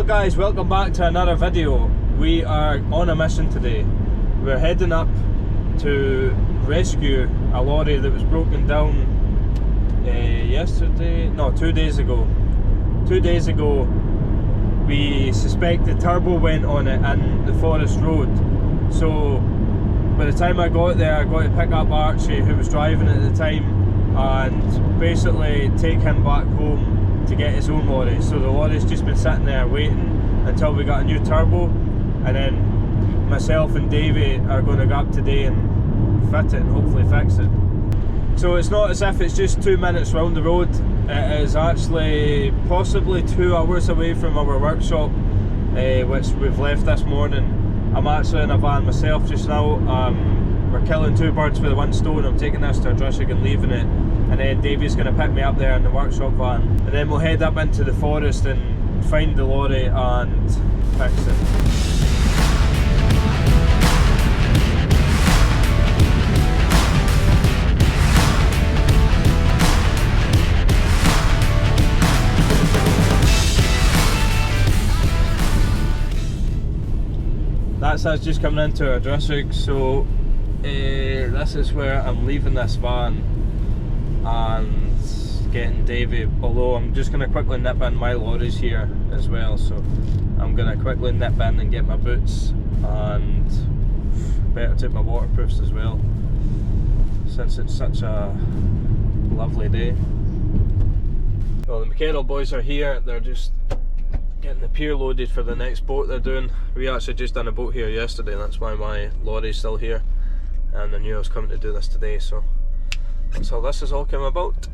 Well guys, welcome back to another video. We are on a mission today. We're heading up to rescue a lorry that was broken down 2 days ago. 2 days ago we suspected turbo went on it in the forest road. So by the time I got there, I got to pick up Archie, who was driving at the time, and basically take him back home to get his own lorry. So the lorry's just been sitting there waiting until we got a new turbo, and then myself and Davey are going to go up today and fit it and hopefully fix it. So it's not as if it's just 2 minutes round the road. It is actually possibly 2 hours away from our workshop, which we've left this morning. I'm actually in a van myself just now. We're killing two birds with one stone. I'm taking this to Diagnosing and leaving it, and then Davey's going to pick me up there in the workshop van, and then we'll head up into the forest and find the lorry and fix it. That's us just coming into our Diagnosing, so this is where I'm leaving this van and getting Davey, although I'm just going to quickly nip in, my lorry's here as well, so I'm going to quickly nip in and get my boots, and better take my waterproofs as well, since it's such a lovely day. Well, the mechanical boys are here. They're just getting the pier loaded for the next boat they're doing. We actually just done a boat here yesterday, and that's why my lorry's still here, and I knew I was coming to do this today, so that's how this has all come about.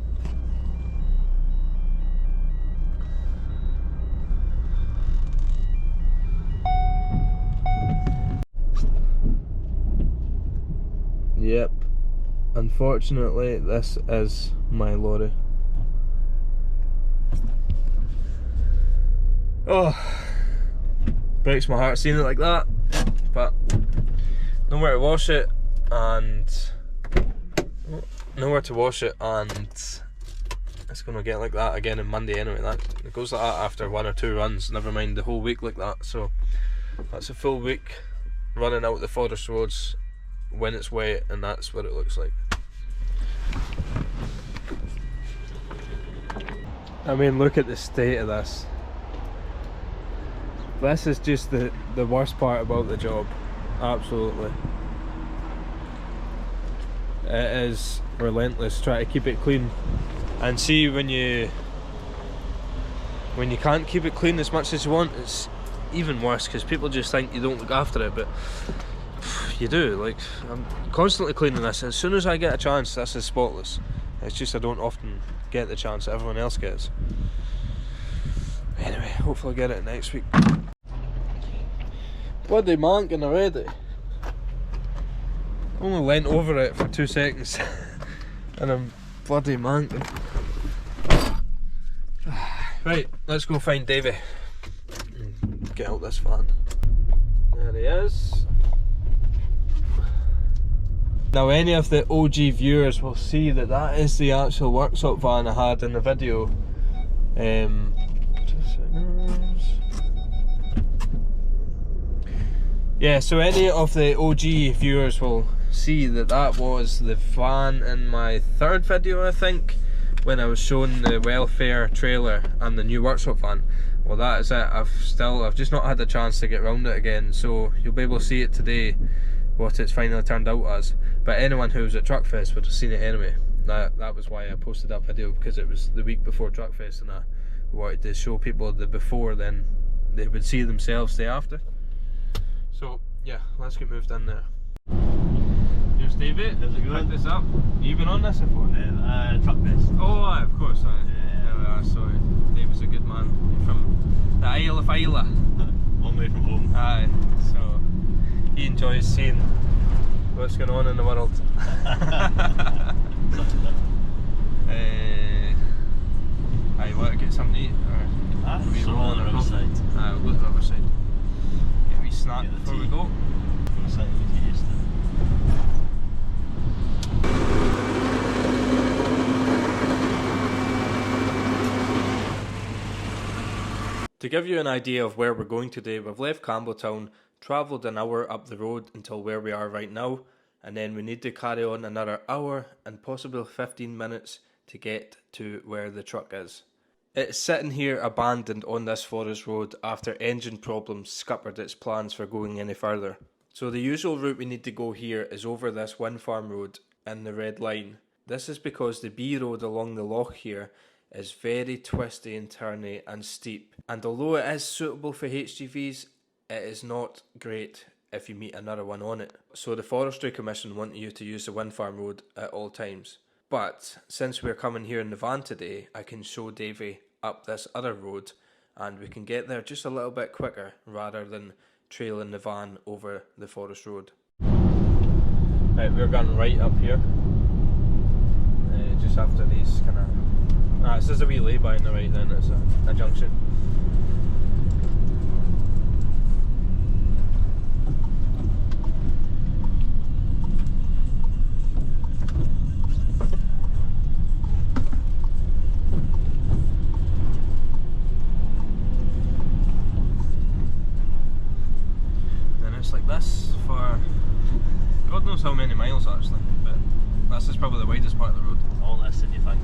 Yep, unfortunately this is my lorry. Oh, breaks my heart seeing it like that, but nowhere to wash it, and it's gonna get like that again on Monday anyway. It goes like that after 1 or 2 runs, never mind the whole week like that. So that's a full week running out the forest roads when it's wet, and that's what it looks like. I mean, look at the state of this. This is just the worst part about the job, absolutely. It is relentless, try to keep it clean, and see when you can't keep it clean as much as you want, it's even worse, because people just think you don't look after it, but you do. Like, I'm constantly cleaning this, and as soon as I get a chance, this is spotless. It's just I don't often get the chance that everyone else gets. Anyway, hopefully I'll get it next week. Bloody manking already. Only leant over it for 2 seconds and I'm bloody manking. Right, let's go find Davey and get out this van. There he is. Now, any of the OG viewers will see that that is the actual workshop van I had in the video. Yeah, so any of the OG viewers will see that that was the van in my third video, I think, when I was showing the welfare trailer and the new workshop van. Well, that is it. I've just not had the chance to get around it again, so you'll be able to see it today, what it's finally turned out as. But anyone who was at Truckfest would have seen it anyway. That was why I posted that video, because it was the week before Truckfest, and I wanted to show people the before, then they would see themselves the after. So yeah, let's get moved in there. Here's Davey. How's it going? Pick this up. Have you been on this before? Truckfest. Oh, aye, of course. Aye. Yeah. There we are. So Davey's a good man from the Isle of Islay. Long way from home. Aye. So he enjoys seeing what's going on in the world. Aye, you want to get something to eat? Or are we rolling or Riverside. Aye, we'll go to Riverside. Get a wee snack before we go. To To give you an idea of where we're going today, we've left Campbelltown, travelled an hour up the road until where we are right now, and then we need to carry on another hour and possibly 15 minutes to get to where the truck is. It's sitting here abandoned on this forest road after engine problems scuppered its plans for going any further. So the usual route we need to go here is over this wind farm road in the red line. This is because the B road along the loch here is very twisty and turny and steep, and although it is suitable for HGVs, it is not great if you meet another one on it. So the Forestry Commission want you to use the wind farm road at all times. But since we're coming here in the van today, I can show Davey up this other road and we can get there just a little bit quicker rather than trailing the van over the forest road. Right, we're going right up here, just after these kind of... this is a wee lay-by on the right then, it's a junction. Like this for God knows how many miles actually, but this is probably the widest part of the road. All less than you think.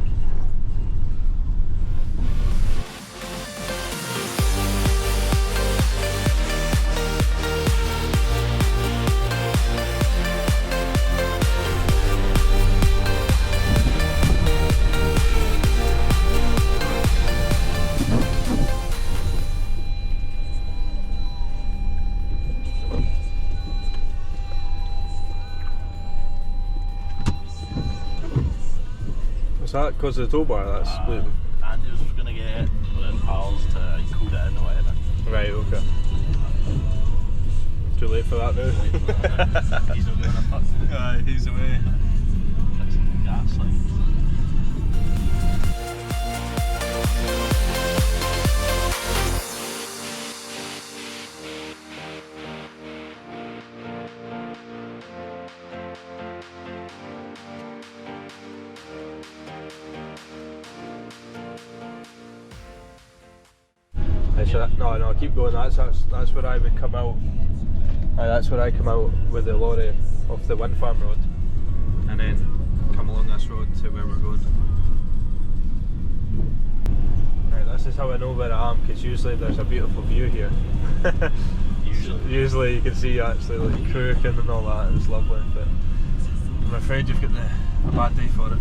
That because of the tow bar, that's Andy was going to get it with his pals to code it in or whatever. Right, okay. Too late for that now. He's not going to fuck. Aye, he's away. Fixing the gas lines. No, keep going. That's where I would come out. That's where I come out with the lorry off the wind farm road, and then come along this road to where we're going. Right, this is how I know where I am, because usually there's a beautiful view here. Usually you can see actually like croaking and all that. It's lovely, but I'm afraid you've got a bad day for it.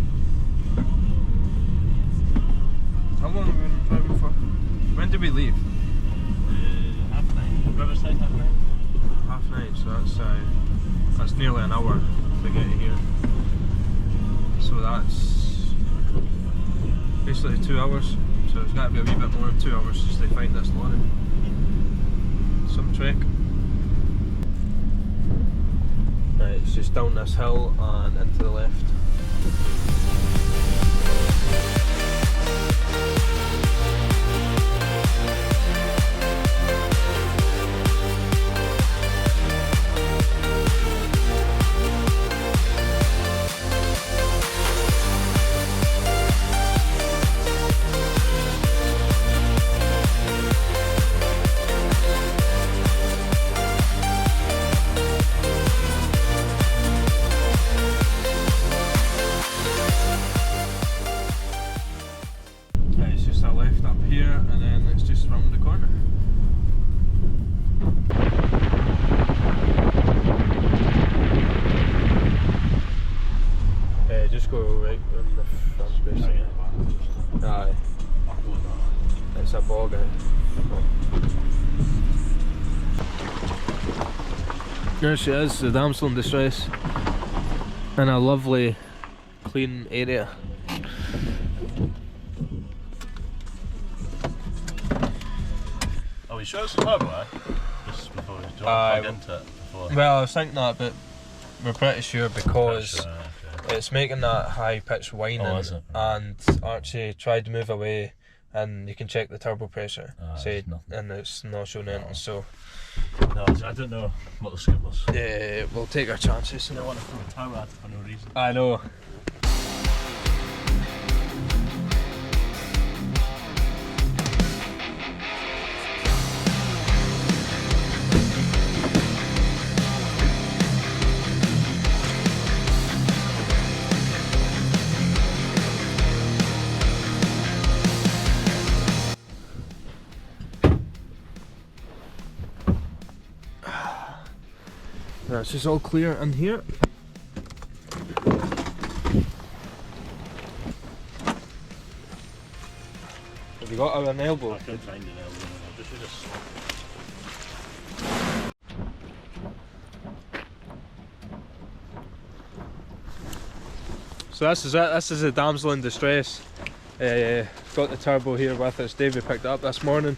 How long have we been driving for? When did we leave? 9:30. Riverside 9:30. 9:30, so that's nearly an hour to get here. So that's basically 2 hours. So it's got to be a wee bit more than 2 hours just to find this lorry. Some trek. Right, it's just down this hill and into the left. It's a bog out. There she is, the damsel in distress, in a lovely clean area. Are we sure it's a turbo, eh? Just before we plug into it before. Well, I was thinking that, but we're pretty sure because okay. it's making that high pitched whining, and Archie tried to move away, and you can check the turbo pressure, and it's not showing anything. So no, I don't know what the scoop was. Yeah, we'll take our chances. I don't want to throw a turbo at it for no reason. I know. It's just all clear in here. Have you got an elbow? I couldn't find an elbow. Just use a saw. So this is it. This is the damsel in distress. Got the turbo here with us. Davey picked it up this morning,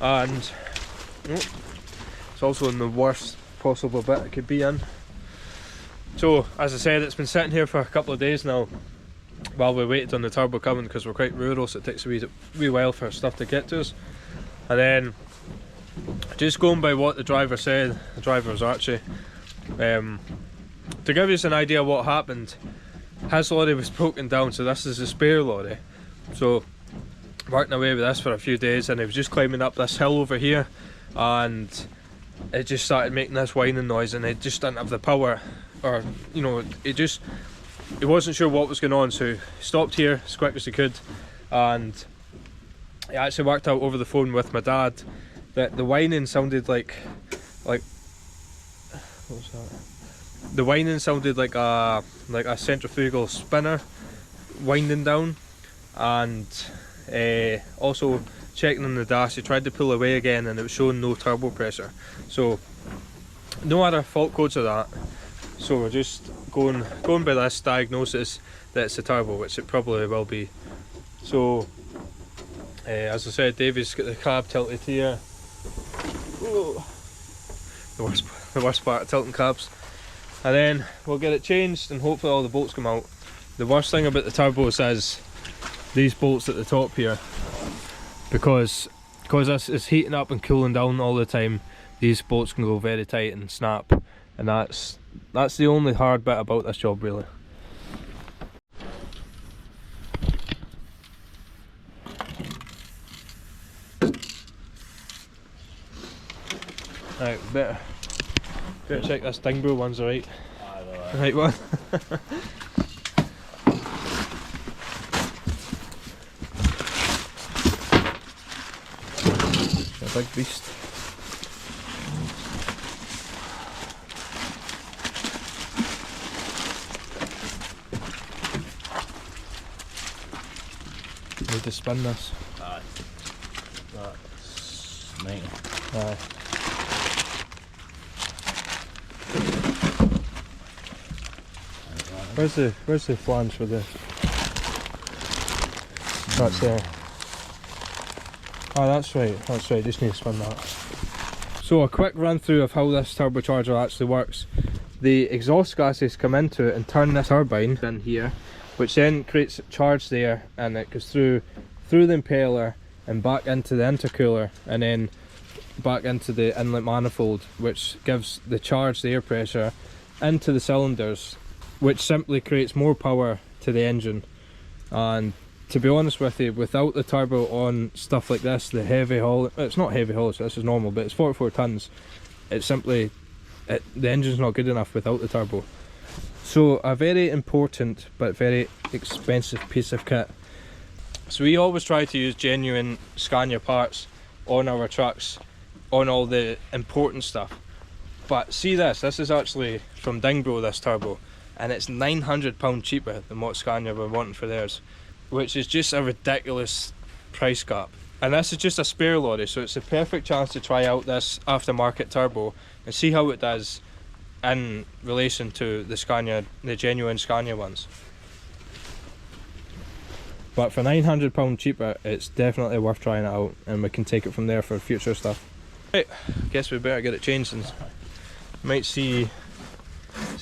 and it's also in the worst possible bit it could be in. So as I said, it's been sitting here for a couple of days now while we waited on the turbo coming, because we're quite rural, so it takes a wee while for stuff to get to us. And then just going by what the driver said, the driver was Archie, to give you an idea of what happened, his lorry was broken down, so this is a spare lorry. So working away with this for a few days, and he was just climbing up this hill over here, and it just started making this whining noise, and it just didn't have the power, or you know, he wasn't sure what was going on, so he stopped here as quick as he could, and he actually worked out over the phone with my dad that the whining sounded like what was that? The whining sounded like a centrifugal spinner winding down. And also checking on the dash, he tried to pull away again and it was showing no turbo pressure, so no other fault codes of that. So we're just going by this diagnosis that it's a turbo, which it probably will be. So as I said, Davey's got the cab tilted here. Whoa. The worst part of tilting cabs. And then we'll get it changed and hopefully all the bolts come out. The worst thing about the turbos is these bolts at the top here, because this is heating up and cooling down all the time. These bolts can go very tight and snap, and that's the only hard bit about this job, really. Right, better check this Dingbro one's the right one. A big beast. Need to spin this. Aye. That's 90. Aye. Where's the flange for the? That's there. Oh, that's right, just need to spin that. So a quick run through of how this turbocharger actually works. The exhaust gases come into it and turn this turbine in here, which then creates charge there, and it goes through the impeller and back into the intercooler, and then back into the inlet manifold, which gives the charged air pressure into the cylinders, which simply creates more power to the engine. And to be honest with you, without the turbo on stuff like this, the heavy haul, it's not heavy haul, so this is normal, but it's 44 tons, it's simply, the engine's not good enough without the turbo. So a very important but very expensive piece of kit. So we always try to use genuine Scania parts on our trucks, on all the important stuff. But see this is actually from Dingbro, this turbo, and it's £900 cheaper than what Scania were wanting for theirs, which is just a ridiculous price gap. And this is just a spare lorry, so it's a perfect chance to try out this aftermarket turbo and see how it does in relation to the genuine Scania ones. But for £900 cheaper, it's definitely worth trying it out, and we can take it from there for future stuff. Right, guess we better get it changed and might see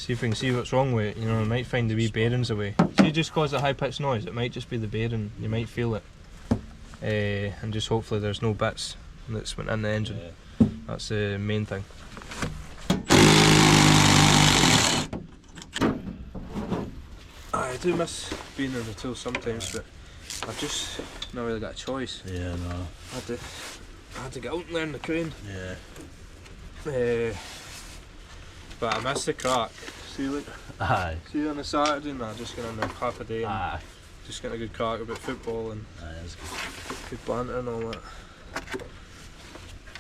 if we can see what's wrong with it. You know, we might find the wee bearings away. See, just cause a high pitched noise, it might just be the bearing, you might feel it. And just hopefully there's no bits that's went in the engine. Yeah. That's the main thing. I do miss being in the tool sometimes, but I've just not really got a choice. Yeah, no. I had to get out and learn the crane. Yeah. But I missed the crack. See, look. Aye. See, on a Saturday, and I just get in there half a day and Aye. just getting a good crack about football and That's good banter and all that.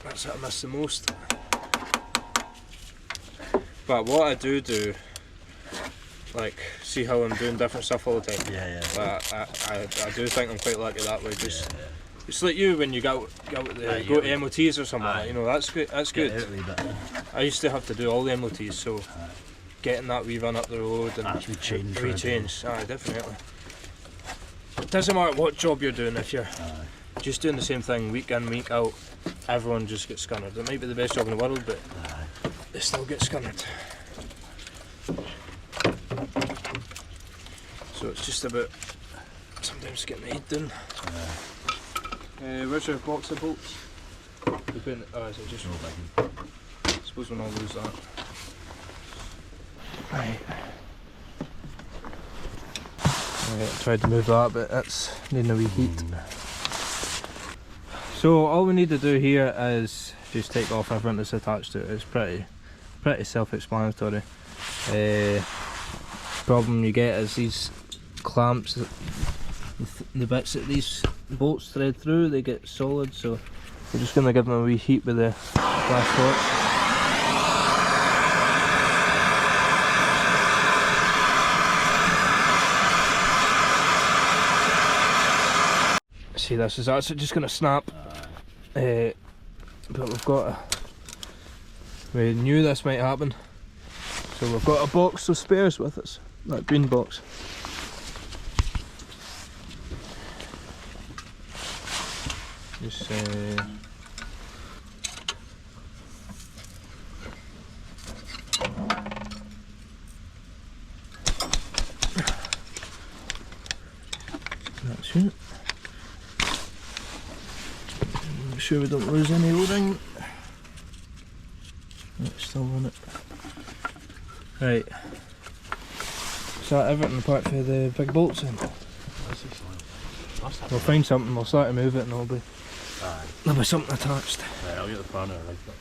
That's what I miss the most. But what I do, like, see how I'm doing different stuff all the time. Yeah. But I do think I'm quite lucky that way. Just it's like you when you go to MOTs or something. Like, you know, that's good. That's good. I used to have to do all the MOTs, so getting that wee run up the road and rechange. Aye, definitely. It doesn't matter what job you're doing, if you're just doing the same thing week in, week out, everyone just gets scunnered. It might be the best job in the world, but they still get scunnered. So it's just about sometimes getting the head down. Where's your box of bolts? Is it just I suppose when I lose that. Right. I tried to move that, but it's needing a wee heat. So all we need to do here is just take off everything that's attached to it. It's pretty self-explanatory. Problem you get is these clamps, the bits that these bolts thread through, they get solid, so we're just going to give them a wee heat with the glass torch. See, this is actually just going to snap, but we knew this might happen, so we've got a box of spares with us, that green box. Just that's it. Make sure we don't lose any O-ring. It's still on it. Right. So everything apart from the big bolts in. We'll find something, we'll start to move it and there'll be something attached. Right, I'll get the planner right up there.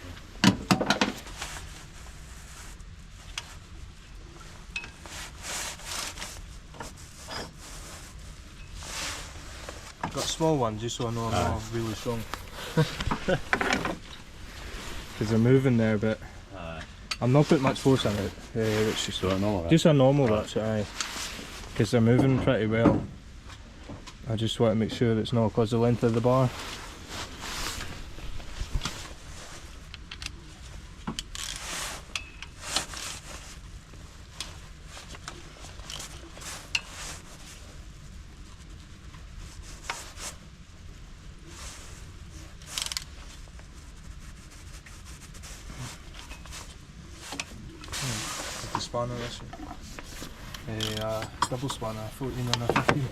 I've got small ones just so I know I'm not really strong. Because they're moving there, but I'm not putting much force in it. It's just a normal, just a normal that's it, because they're moving pretty well. I just want to make sure it's not because of the length of the bar. The spanner this year. Double spanner, 14 and a 15.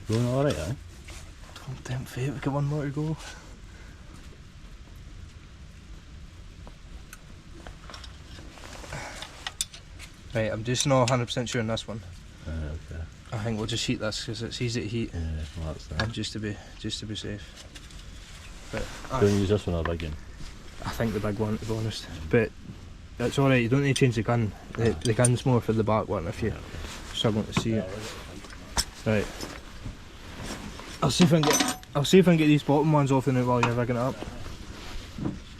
Going alright, eh? Don't tempt fate, we've got one more to go. Right, I'm just not 100% sure on this one. Okay. I think we'll just heat this because it's easy to heat. Yeah, well, that's that. And just to be safe. But Don't use this one or the big one? I think the big one, to be honest. But it's alright, you don't need to change the gun. The gun's more for the back one if you're struggling to see it. Right. I'll see if I can get these bottom ones off the net while you're rigging it up.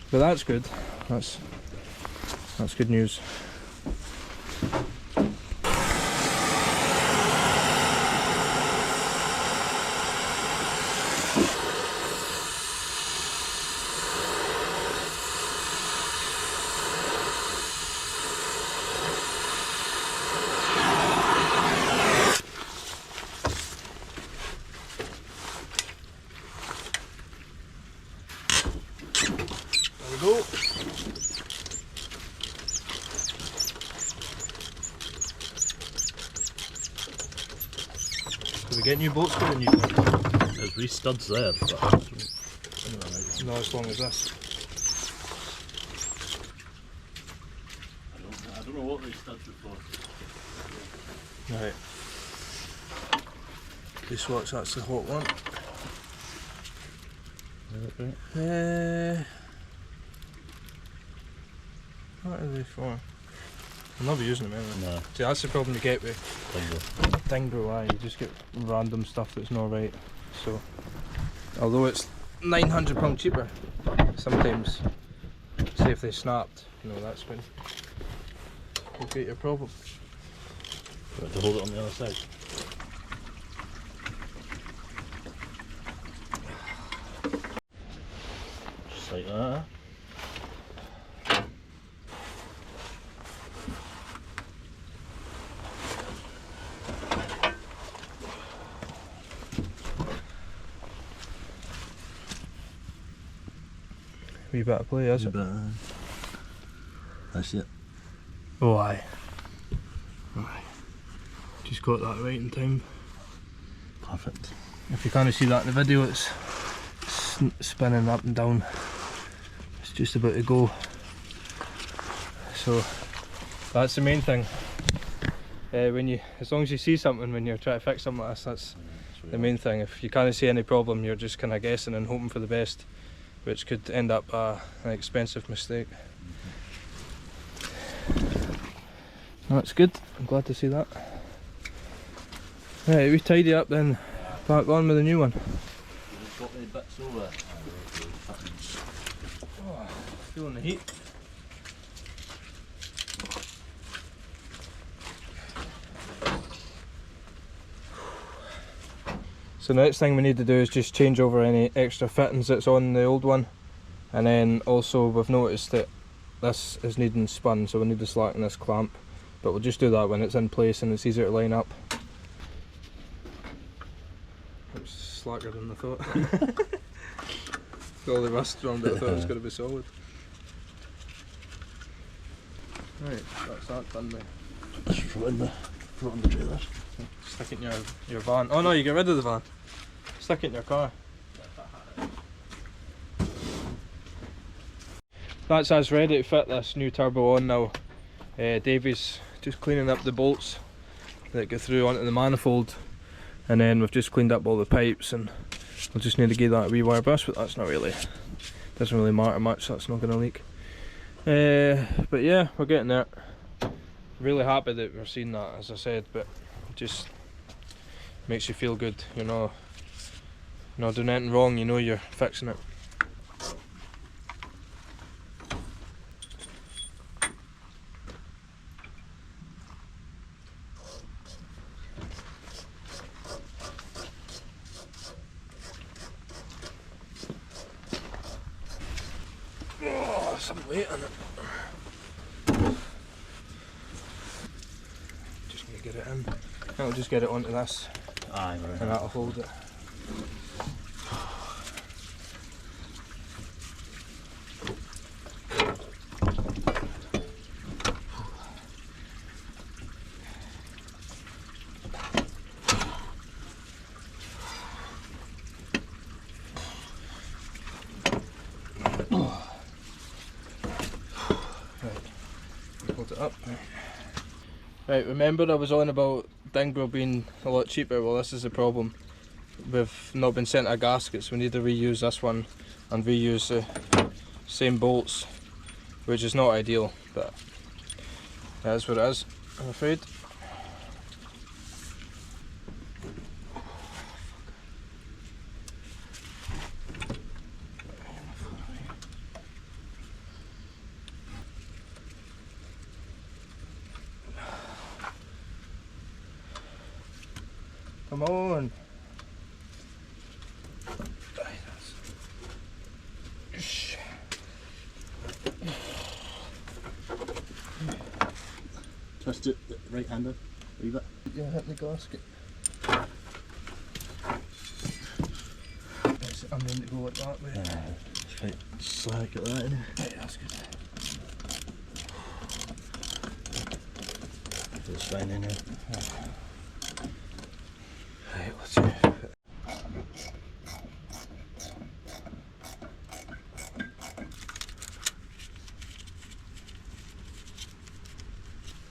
But that's good. That's good news. Go. Did we get new bolts for the new one? There's wee studs there, but not as long as this. I don't know what these studs are for. Right. This watch, that's the hot one. What are they for? I'll never using them anyway. No. See, that's the problem you get with Bingo. Dingo, you just get random stuff that's not right. So, although it's £900 cheaper, sometimes, say if they snapped, you know, that's when you get your problem. You want to hold it on the other side? Just like that. Wee bit of play, is it? That's it. Oh aye. Aye. Just got that right in time. Perfect. If you can't see that in the video, it's spinning up and down. It's just about to go. So that's the main thing. As long as you see something when you're trying to fix something like this, that's the main thing. If you can't see any problem, you're just kind of guessing and hoping for the best, which could end up an expensive mistake. That's good, I'm glad to see that. Right, we tidy up then, back on with the new one. Got any bits over? Oh, feeling the heat. So the next thing we need to do is just change over any extra fittings that's on the old one, and then also we've noticed that this is needing spun, so we need to slacken this clamp, but we'll just do that when it's in place and it's easier to line up. It's slacker than I thought. With all the rust around it, I thought it was going to be solid. Right, that's that done now. Just throw it in the trailer. Stick it in your van. Oh no, you get rid of the van. Stick it in your car. That's us ready to fit this new turbo on now. Davey's just cleaning up the bolts that go through onto the manifold, and then we've just cleaned up all the pipes, and we'll just need to give that a wee wire brush, but that's not really, doesn't really matter much, so that's not going to leak. But yeah, we're getting there. Really happy that we're seeing that, as I said, but it just makes you feel good. You're not doing anything wrong, you know you're fixing it. Oh, some weight on it. Just need to get it in. I'll just get it onto this. Aye, right. And that'll hold it. Hold it up. Right, remember I was on about Dingo being a lot cheaper? Well, this is the problem. We've not been sent a gasket, so we need to reuse this one and reuse the same bolts, which is not ideal, but that's what it is, I'm afraid. Come on. Twist it right-handed, leave it. Yeah, hit the gasket. I'm going to go like that way. Just right, slack at that, innit? Right, that's good. It's fine in here. Right, let's see.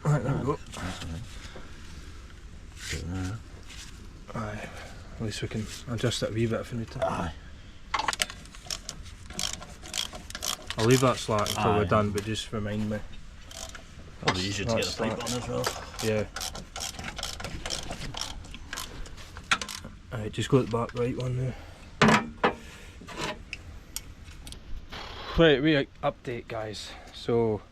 Right, there we go. Aye, at least we can adjust it a wee bit if we need to. Aye. I'll leave that slack until we're Aye. done, but just remind me. Probably easier to get the pipe on as well. Yeah. Alright, just go to the back right one there. Right, update guys. So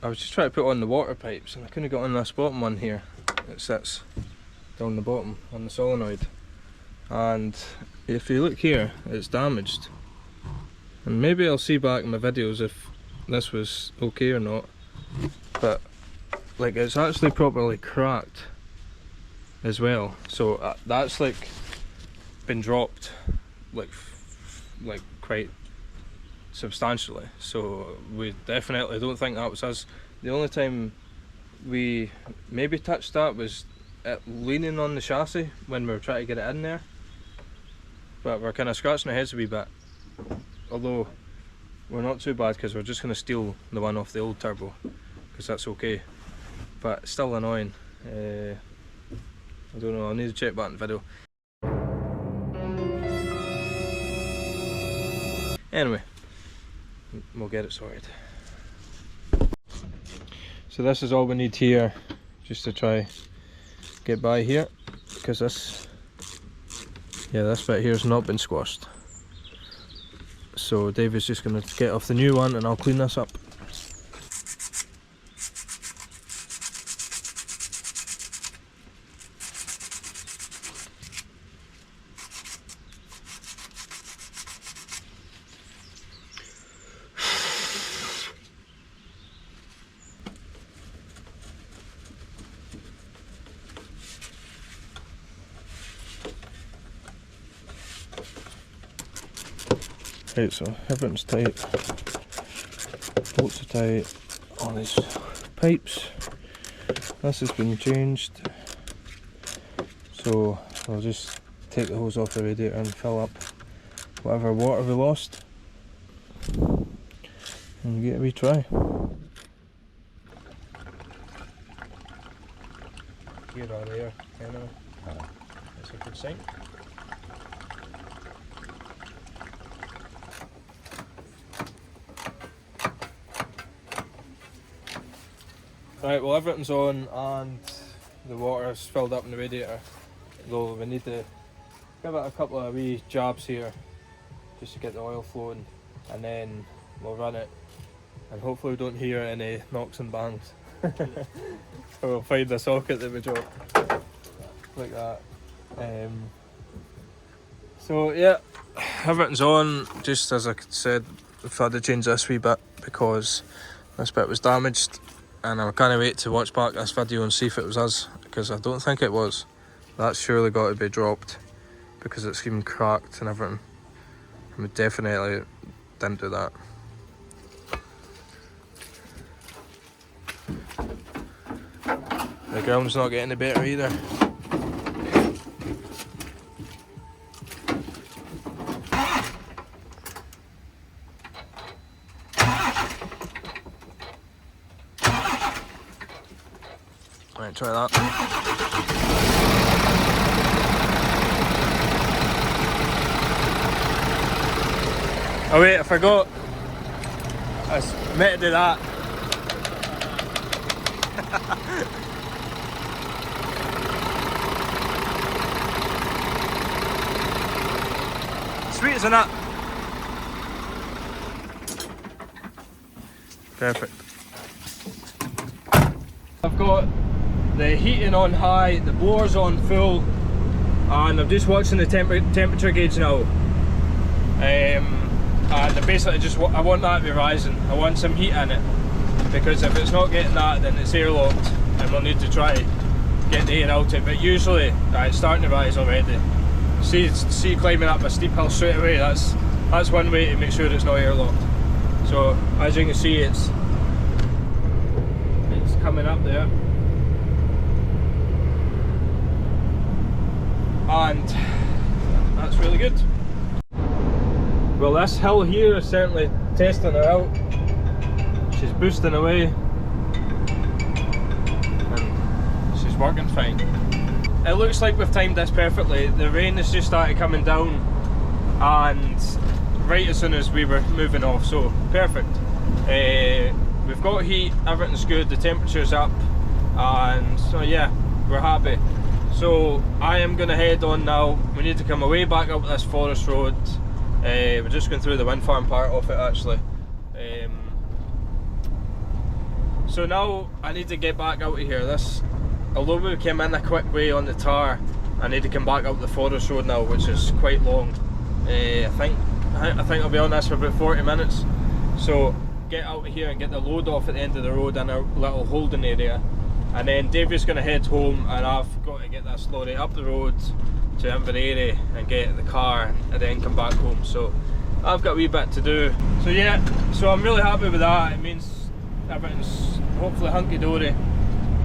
I was just trying to put on the water pipes and I couldn't get on this bottom one here. It sits down the bottom on the solenoid. And if you look here, it's damaged. And maybe I'll see back in my videos if this was okay or not. But like, it's actually properly cracked as well. So that's like been dropped like quite substantially. So we definitely don't think that was us. The only time we maybe touched that was leaning on the chassis when we were trying to get it in there. But we're kind of scratching our heads a wee bit. Although we're not too bad because we're just going to steal the one off the old turbo because that's okay. But it's still annoying. I don't know, I'll need to check back in the video. Anyway, we'll get it sorted. So this is all we need here just to try get by here, because this bit here has not been squashed. So Davey's just going to get off the new one and I'll clean this up. Right, so everything's tight, bolts are tight, all these pipes, this has been changed, so I'll just take the hose off the radiator and fill up whatever water we lost and give it a wee try. Here or there, that's a good sign. Right, well everything's on and the water's filled up in the radiator, though we need to give it a couple of wee jabs here just to get the oil flowing, and then we'll run it and hopefully we don't hear any knocks and bangs. So we'll find the socket that we dropped like that. So yeah, everything's on. Just as I said, we've had to change this wee bit because this bit was damaged. And I can't wait to watch back this video and see if it was us, because I don't think it was. That's surely got to be dropped because it's even cracked and everything. And we definitely didn't do that. The ground's not getting any better either. Right, try that. Oh wait, I forgot. I was meant to do that. Sweet as a nut. Perfect. I've got the heating on high, the blower's on full, and I'm just watching the temperature gauge now. And I basically I want that to be rising. I want some heat in it, because if it's not getting that, then it's airlocked, and we'll need to try get the air out it. But usually, it's starting to rise already. See climbing up a steep hill straight away. That's one way to make sure it's not airlocked. So as you can see, it's coming up there. And that's really good. Well, this hill here is certainly testing her out. She's boosting away and she's working fine. It looks like we've timed this perfectly. The rain has just started coming down and right as soon as we were moving off, so perfect. we've got heat, everything's good, the temperature's up, and so yeah, we're happy. So I am going to head on now. We need to come away back up this forest road. We're just going through the wind farm part of it actually. So now I need to get back out of here. Although we came in a quick way on the tar, I need to come back up the forest road now, which is quite long. I think I'll be on this for about 40 minutes. So get out of here and get the load off at the end of the road in our little holding area. And then Davey's going to head home, and I've got to get this lorry up the road to Inveraray and get the car and then come back home. So I've got a wee bit to do. So yeah, so I'm really happy with that. It means everything's hopefully hunky-dory,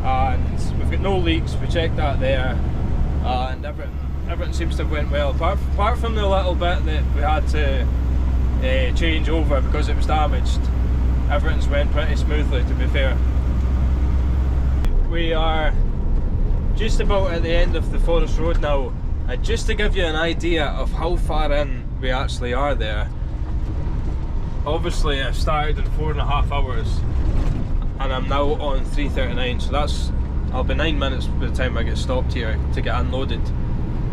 and we've got no leaks. We checked that there, and everything seems to have went well, apart from the little bit that we had to change over because it was damaged. Everything's went pretty smoothly, to be fair. We are just about at the end of the forest road now, and just to give you an idea of how far in we actually are there, obviously I've started in 4.5 hours and I'm now on 3:39, so I'll be 9 minutes by the time I get stopped here to get unloaded.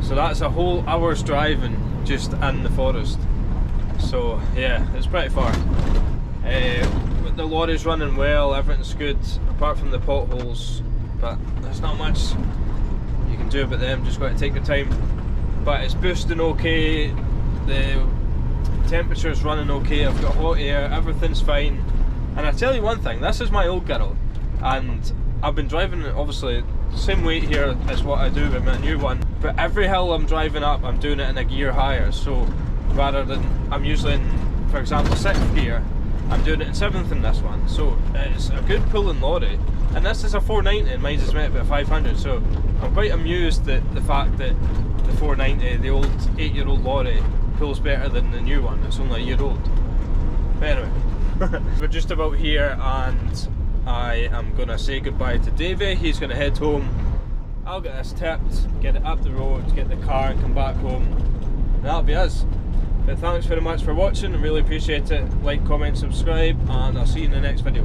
So that's a whole hour's driving just in the forest. So yeah, it's pretty far. But the lorry's running well, everything's good apart from the potholes, but there's not much you can do about them, just got to take your time. But it's boosting okay, the temperature's running okay, I've got hot air, everything's fine. And I tell you one thing, this is my old girl, and I've been driving it obviously same weight here as what I do with my new one, but every hill I'm driving up I'm doing it in a gear higher. So rather than, I'm usually in, for example, 6th gear, I'm doing it in 7th in this one. So it's a good pulling lorry, and this is a 490 and mine's is meant to be a 500, so I'm quite amused at the fact that the 490, the old 8-year-old lorry, pulls better than the new one. It's only a year old. But anyway, we're just about here, and I am going to say goodbye to Davey. He's going to head home. I'll get this tipped, get it up the road, get the car and come back home, and that'll be us. But thanks very much for watching, I really appreciate it. Like, comment, subscribe, and I'll see you in the next video.